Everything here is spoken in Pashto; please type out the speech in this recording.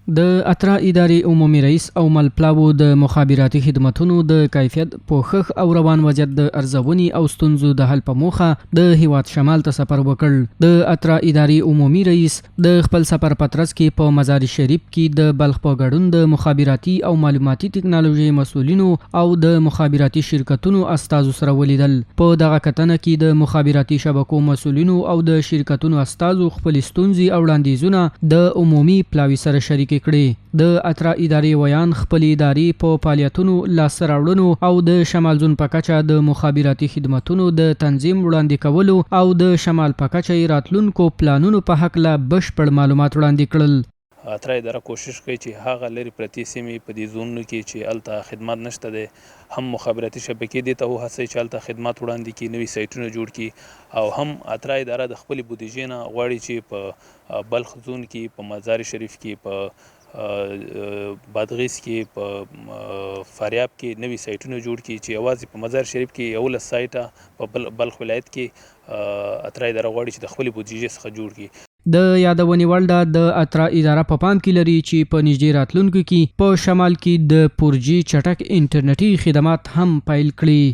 د اترا ادارې عمومي رئیس او ملپلاو د مخابراتي خدماتونو د کیفیت پوښښ او روان وضعیت د ارزونې او ستونزو د حل په موخه د هیواد شمال ته سفر وکړ. د اترا ادارې عمومي رئیس د خپل سفر په ترڅ کې په مزار شریف کې د بلخ په ګډون د مخابراتي او معلوماتي ټکنالوژي مسؤلینو او د مخابراتي شرکتونو استازو سره ولیدل. په دغه کتنه کې د مخابراتي شبکو مسؤلینو او د شرکتونو استازو خپل ستونزې او وړاندیزونه د عمومي پلاوي سره شریک کړي. د اترا ادارې ویان خپل ادارې په فعالیتونو لاسته راوړنو او د شمال زون په کچه د مخابراتي خدماتونو د تنظیم وړاندې کولو او د شمال په کچه راتلونکو پلانونو په هکله بشپړ معلومات وړاندې کړل. اترا اداره کوشش کوي چې هغه لري پرتې سیمې په دې زونونو کې چې هلته خدمات نشته دی هم مخابراتي شبکې دې ته وهڅوي چې هلته خدمات وړاندې کړي، نوي سایټونه جوړ کړي او هم اترا اداره د خپلې بودیجې نه غواړي چې په بلخ زون کې، په مزار شریف کې، په بادغیس کې، په فاریاب کې نوي سایټونه جوړ کړي چې یوازې په مزار شریف کې 11 سایټه په بلخ ولایت کې اترا اداره غواړي چې د خپلې بودیجې څخه جوړ کړي. د یادونې وړ ده د اترا اداره په پام کې لري چې په نږدې راتلونکو کې په شمال کې د 4G چټک انټرنیټي خدمات هم پیل کړي.